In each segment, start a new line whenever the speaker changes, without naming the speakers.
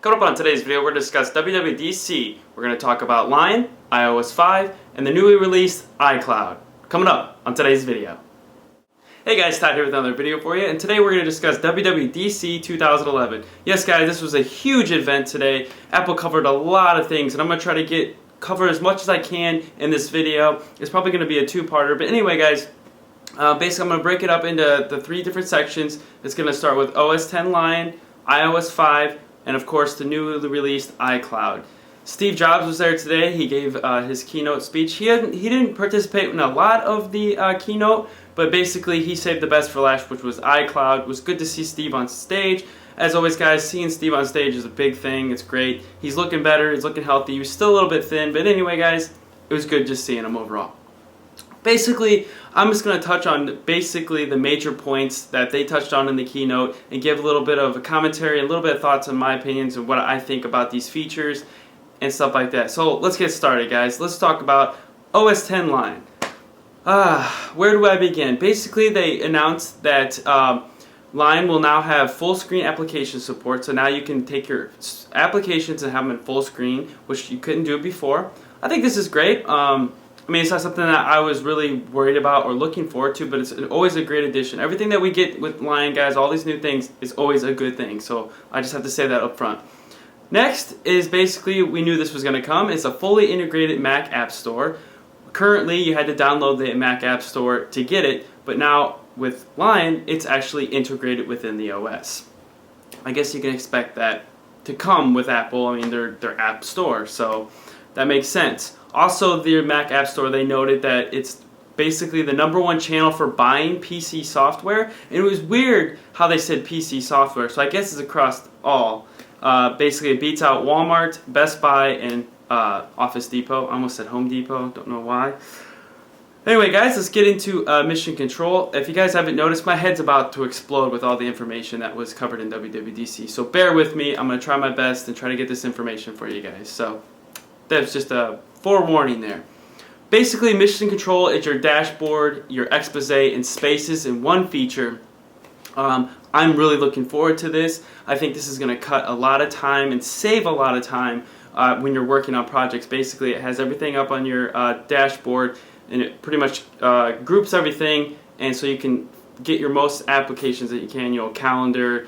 Coming up on today's video, we're going to discuss WWDC. We're going to talk about Line, iOS 5, and the newly released iCloud. Coming up on today's video. Hey guys, Todd here with another video for you, and today we're going to discuss WWDC 2011. Yes guys, this was a huge event today. Apple covered a lot of things, and I'm going to try to cover as much as I can in this video. It's probably going to be a two-parter, but anyway guys, basically I'm going to break it up into the three different sections. It's going to start with OS X Line, iOS 5, and of course the newly released iCloud. Steve Jobs was there today. He gave his keynote speech. He didn't participate in a lot of the keynote, but basically he saved the best for last, which was iCloud. It was good to see Steve on stage. As always guys, seeing Steve on stage is a big thing. It's great. He's looking better. He's looking healthy. He was still a little bit thin, but anyway guys, it was good just seeing him overall. Basically, I'm just going to touch on basically the major points that they touched on in the keynote and give a little bit of a commentary, a little bit of thoughts on my opinions and what I think about these features and stuff like that. So let's get started guys. Let's talk about OS X Line. Where do I begin? Basically, they announced that Line will now have full screen application support, so now you can take your applications and have them in full screen, which you couldn't do before. I think this is great. I mean, it's not something that I was really worried about or looking forward to, but it's always a great addition. Everything that we get with Line, guys, all these new things, is always a good thing. So I just have to say that up front. Next is basically, we knew this was going to come. It's a fully integrated Mac App Store. Currently, you had to download the Mac App Store to get it, but now with Line, it's actually integrated within the OS. I guess you can expect that to come with Apple. I mean, their App Store, so that makes sense. Also, the Mac App Store, they noted that it's basically the #1 channel for buying PC software. And it was weird how they said PC software, so I guess it's across all. Basically, it beats out Walmart, Best Buy, and Office Depot. I almost said Home Depot, don't know why. Anyway, guys, let's get into Mission Control. If you guys haven't noticed, my head's about to explode with all the information that was covered in WWDC. So bear with me. I'm going to try my best and try to get this information for you guys. So that's just a forewarning there. Basically, Mission Control is your dashboard, your expose, and spaces in one feature. I'm really looking forward to this. I think this is going to cut a lot of time and save a lot of time when you're working on projects. Basically, it has everything up on your dashboard, and it pretty much groups everything, and so you can get your most applications that you can, you know, calendar,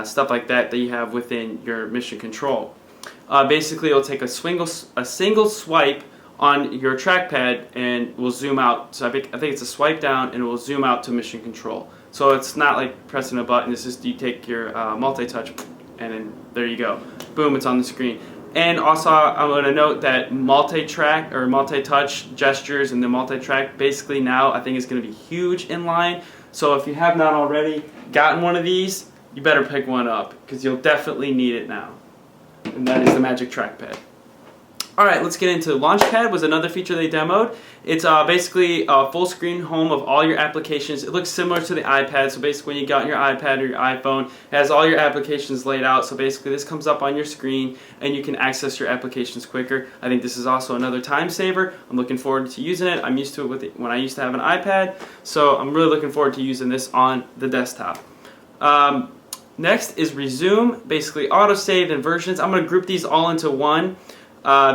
stuff like that you have within your Mission Control. Basically, it'll take a single swipe on your trackpad and will zoom out. So I think it's a swipe down and it will zoom out to Mission Control. So it's not like pressing a button. It's just you take your multi-touch and then there you go. Boom, it's on the screen. And also, I'm going to note that multi-track or multi-touch gestures and the multi-track basically now I think is going to be huge in Line. So if you have not already gotten one of these, you better pick one up because you'll definitely need it now. And that is the Magic Trackpad. Alright, let's get into Launchpad. Was another feature they demoed. It's basically a full screen home of all your applications. It looks similar to the iPad, so basically when you got your iPad or your iPhone, it has all your applications laid out. So basically this comes up on your screen and you can access your applications quicker. I think this is also another time saver. I'm looking forward to using it. I'm used to it with it when I used to have an iPad, so I'm really looking forward to using this on the desktop. Next is Resume, basically autosave and versions. I'm going to group these all into one.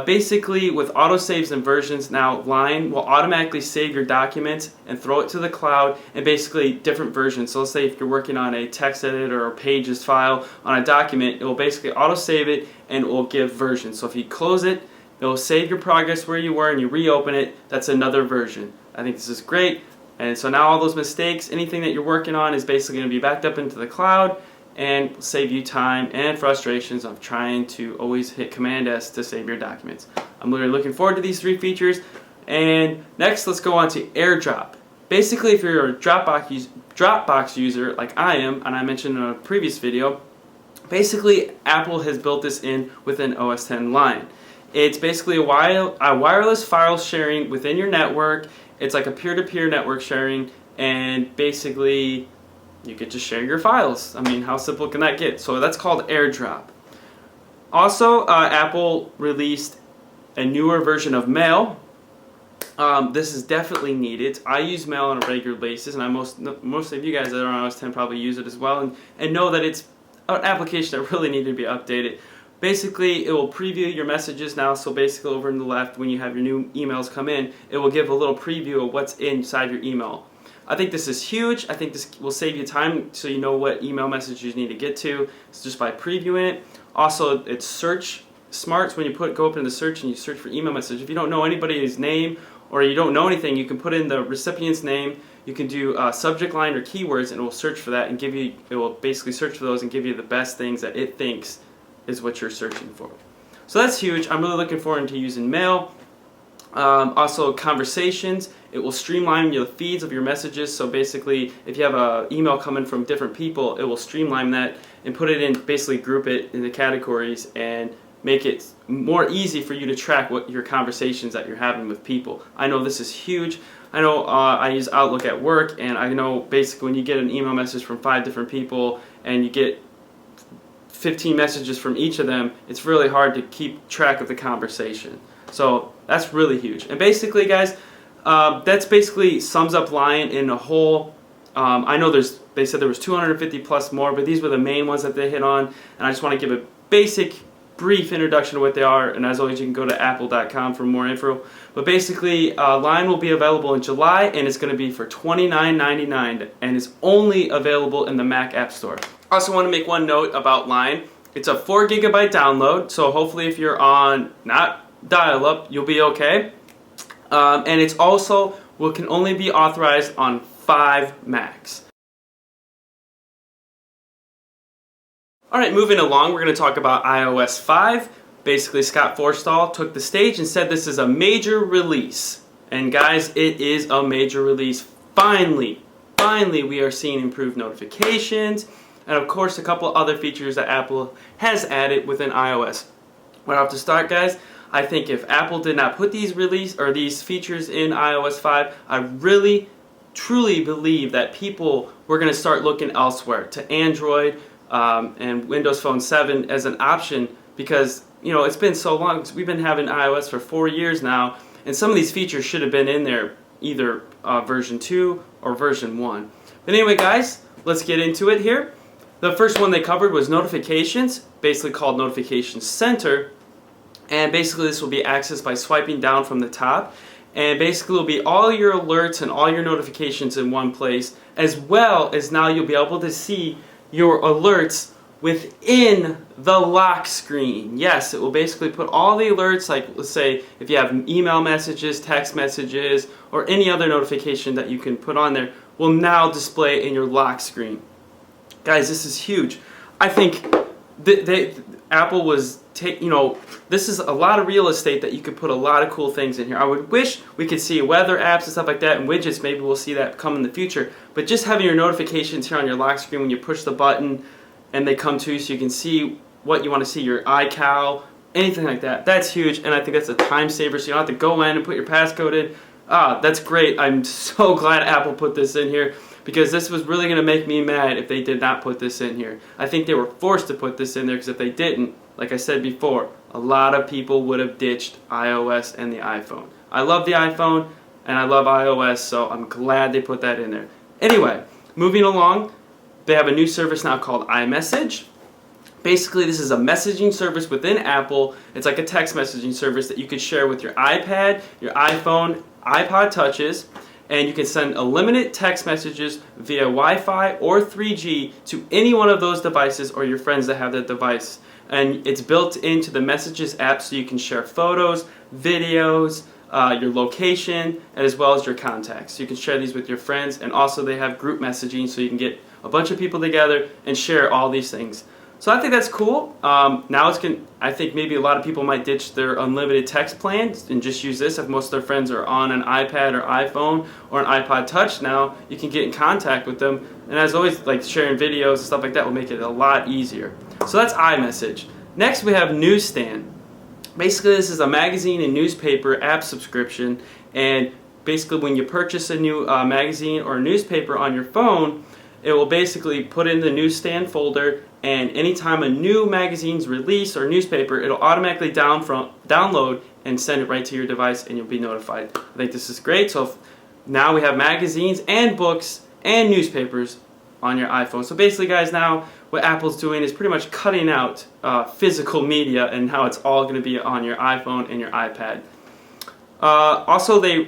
Basically, with autosaves and versions, now Line will automatically save your documents and throw it to the cloud in basically different versions. So let's say if you're working on a text edit or a pages file on a document, it will basically autosave it and it will give versions. So if you close it, it will save your progress where you were and you reopen it, that's another version. I think this is great. And so now all those mistakes, anything that you're working on is basically going to be backed up into the cloud and save you time and frustrations of trying to always hit Command S to save your documents. I'm really looking forward to these three features. And next, let's go on to AirDrop. Basically, if you're a Dropbox user like I am, and I mentioned in a previous video, basically Apple has built this in within OS X Line. It's basically a wireless file sharing within your network. It's like a peer-to-peer network sharing, and basically you could just share your files. I mean, how simple can that get? So that's called AirDrop. Also, Apple released a newer version of Mail. This is definitely needed. I use Mail on a regular basis, and most of you guys that are on OS X probably use it as well, and know that it's an application that really needed to be updated. Basically, it will preview your messages now, so basically over in the left, when you have your new emails come in, it will give a little preview of what's inside your email. I think this is huge. I think this will save you time so you know what email messages you need to get to. It's just by previewing it. Also, it's search smart, so when you go up into search and you search for email message, if you don't know anybody's name or you don't know anything, you can put in the recipient's name. You can do subject line or keywords, and it will search for that and give you. It will basically search for those and give you the best things that it thinks is what you're searching for. So that's huge. I'm really looking forward to using Mail. Also, conversations. It will streamline the feeds of your messages. So basically, if you have an email coming from different people, it will streamline that and put it in. Basically, group it into categories and make it more easy for you to track what your conversations that you're having with people. I know this is huge. I know I use Outlook at work, and I know basically when you get an email message from 5 different people and you get 15 messages from each of them, it's really hard to keep track of the conversation. So that's really huge. And basically, guys, that's basically sums up Lion in a whole. I know they said there was 250 plus more, but these were the main ones that they hit on. And I just want to give a basic, brief introduction to what they are. And as always, you can go to apple.com for more info. But basically, Lion will be available in July, and it's going to be for $29.99, and it's only available in the Mac App Store. I also want to make one note about Lion. It's a 4 GB download, so hopefully if you're on not dial-up, you'll be okay. And it's also can only be authorized on 5 Macs. Alright, moving along, we're going to talk about iOS 5. Basically, Scott Forstall took the stage and said this is a major release. And guys, it is a major release. Finally, we are seeing improved notifications. And of course, a couple other features that Apple has added within iOS. Right off to start, guys, I think if Apple did not put these features in iOS 5, I really, truly believe that people were going to start looking elsewhere to Android and Windows Phone 7 as an option, because it's been so long. We've been having iOS for 4 years now, and some of these features should have been in there, either version 2 or version 1. But anyway, guys, let's get into it here. The first one they covered was notifications, basically called Notification Center. And basically this will be accessed by swiping down from the top. And basically it will be all your alerts and all your notifications in one place, as well as now you'll be able to see your alerts within the lock screen. Yes, it will basically put all the alerts, like let's say if you have email messages, text messages, or any other notification that you can put on there, will now display in your lock screen. Guys, this is huge. I think Apple was this is a lot of real estate that you could put a lot of cool things in here. I would wish we could see weather apps and stuff like that and widgets. Maybe we'll see that come in the future. But just having your notifications here on your lock screen when you push the button and they come to you so you can see what you want to see, your iCal, anything like that. That's huge, and I think that's a time saver, so you don't have to go in and put your passcode in. That's great. I'm so glad Apple put this in here, because this was really going to make me mad if they did not put this in here. I think they were forced to put this in there, because if they didn't, like I said before, a lot of people would have ditched iOS and the iPhone. I love the iPhone and I love iOS, so I'm glad they put that in there. Anyway, moving along, they have a new service now called iMessage. Basically, this is a messaging service within Apple. It's like a text messaging service that you could share with your iPad, your iPhone, iPod Touches, and you can send unlimited text messages via Wi-Fi or 3G to any one of those devices or your friends that have that device. And it's built into the Messages app, so you can share photos, videos, your location, as well as your contacts. So you can share these with your friends, and also they have group messaging, so you can get a bunch of people together and share all these things. So I think that's cool. Now I think maybe a lot of people might ditch their unlimited text plans and just use this. If most of their friends are on an iPad or iPhone or an iPod Touch now, you can get in contact with them. And as always, like sharing videos and stuff like that will make it a lot easier. So that's iMessage. Next we have Newsstand. Basically this is a magazine and newspaper app subscription, and basically when you purchase a new magazine or newspaper on your phone, it will basically put in the Newsstand folder, and anytime a new magazine's released or newspaper, it'll automatically download and send it right to your device, and you'll be notified. I think this is great. So now we have magazines and books and newspapers on your iPhone. So basically, guys, now what Apple's doing is pretty much cutting out physical media and how it's all going to be on your iPhone and your iPad. Also, they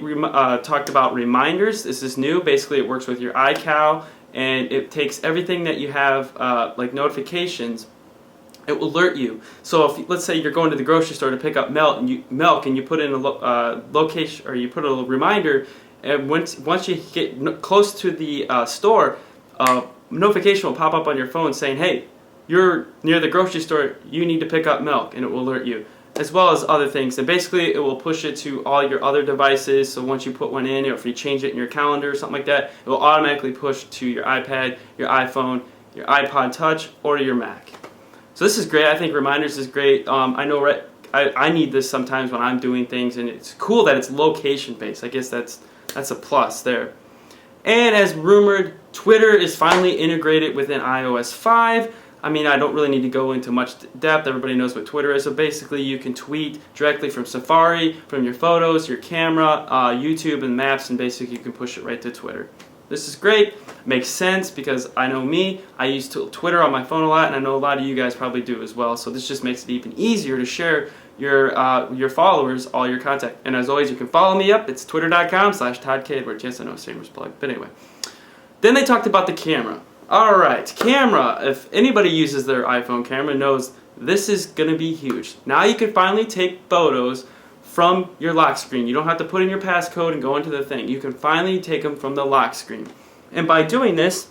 talked about reminders. This is new. Basically, it works with your iCal, and it takes everything that you have, like notifications. It will alert you. So, if let's say you're going to the grocery store to pick up milk, and you put in a location, or you put a reminder, and once you get close to the store, a notification will pop up on your phone saying, "Hey, you're near the grocery store. You need to pick up milk," and it will alert you, as well as other things. And basically, it will push it to all your other devices. So once you put one in, or if you change it in your calendar or something like that, it will automatically push to your iPad, your iPhone, your iPod Touch, or your Mac. So this is great. I think reminders is great. I know I need this sometimes when I'm doing things, and it's cool that it's location based. I guess that's a plus there. And as rumored, Twitter is finally integrated within iOS 5. I mean, I don't really need to go into much depth. Everybody knows what Twitter is. So basically, you can tweet directly from Safari, from your photos, your camera, YouTube, and Maps, and basically you can push it right to Twitter. This is great. Makes sense because I know me. I use Twitter on my phone a lot, and I know a lot of you guys probably do as well. So this just makes it even easier to share your followers all your contact. And as always, you can follow me up. It's twitter.com/ToddKEdwards. Yes, I know, same plug. But anyway. Then they talked about the camera. Alright, camera. If anybody uses their iPhone camera knows this is going to be huge. Now you can finally take photos from your lock screen. You don't have to put in your passcode and go into the thing. You can finally take them from the lock screen. And by doing this,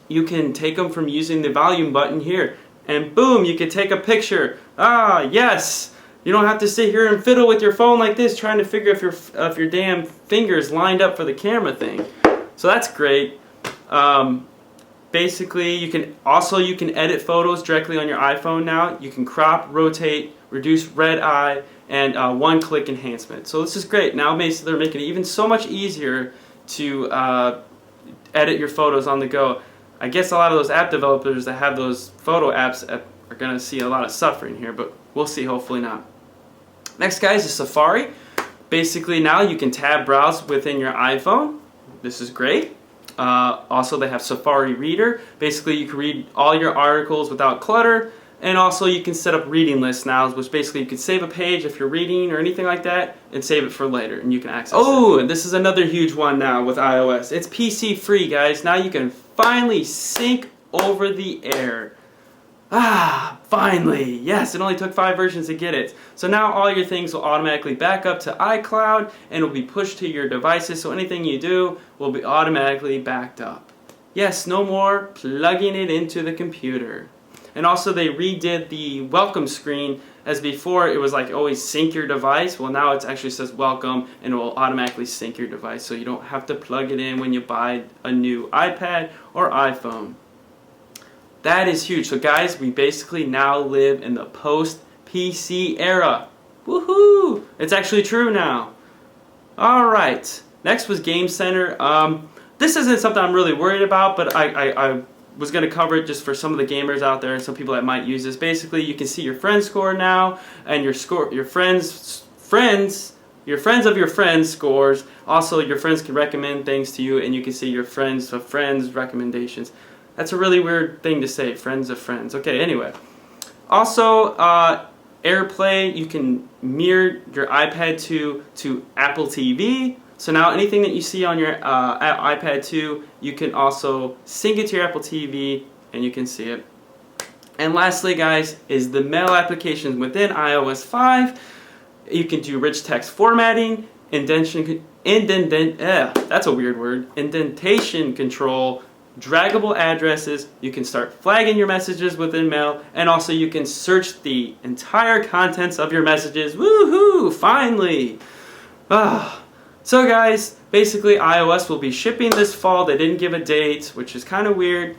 you can take them from using the volume button here. And boom, you can take a picture. Ah, yes! You don't have to sit here and fiddle with your phone like this trying to figure if your damn fingers lined up for the camera thing. So that's great. Basically, you can edit photos directly on your iPhone now. You can crop, rotate, reduce red eye, and one-click enhancement. So this is great. Now basically they're making it even so much easier to edit your photos on the go. I guess a lot of those app developers that have those photo apps are going to see a lot of suffering here, but we'll see, hopefully not. Next, guys, is Safari. Basically, now you can tab browse within your iPhone. This is great. Also, they have Safari Reader. Basically, you can read all your articles without clutter. And also, you can set up reading lists now, which basically you can save a page if you're reading or anything like that, and save it for later, and you can access it. Oh, and this is another huge one now with iOS. It's PC free, guys. Now you can finally sync over the air. Ah, finally! Yes, it only took 5 versions to get it. So now all your things will automatically back up to iCloud and will be pushed to your devices, so anything you do will be automatically backed up. Yes, no more plugging it into the computer. And also they redid the welcome screen. As before, it was like always sync your device. Well, now it actually says welcome, and it will automatically sync your device, so you don't have to plug it in when you buy a new iPad or iPhone. That is huge. So guys, we basically now live in the post-PC era. Woohoo! It's actually true now. Alright, next was Game Center. This isn't something I'm really worried about, but I was going to cover it just for some of the gamers out there and some people that might use this. Basically, you can see your friend score now, and your friends of your friends scores. Also, your friends can recommend things to you, and you can see your friends of friends recommendations. That's a really weird thing to say, friends of friends. Okay, anyway. Also, AirPlay, you can mirror your iPad 2 to Apple TV. So now anything that you see on your iPad 2, you can also sync it to your Apple TV, and you can see it. And lastly, guys, is the mail applications within iOS 5. You can do rich text formatting, indentation control, draggable addresses. You can start flagging your messages within mail, and also you can search the entire contents of your messages. Woohoo! Finally! So guys, basically iOS will be shipping this fall. They didn't give a date, which is kind of weird.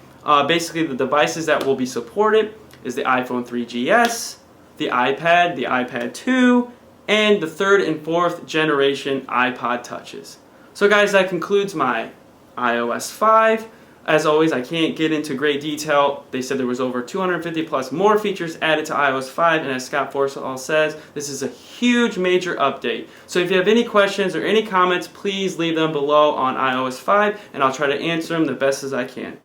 Basically, the devices that will be supported is the iPhone 3GS, the iPad 2, and the 3rd and 4th generation iPod Touches. So guys, that concludes my iOS 5. As always, I can't get into great detail. They said there was over 250 plus more features added to iOS 5, and as Scott Forstall says, this is a huge major update. So if you have any questions or any comments, please leave them below on iOS 5, and I'll try to answer them the best as I can.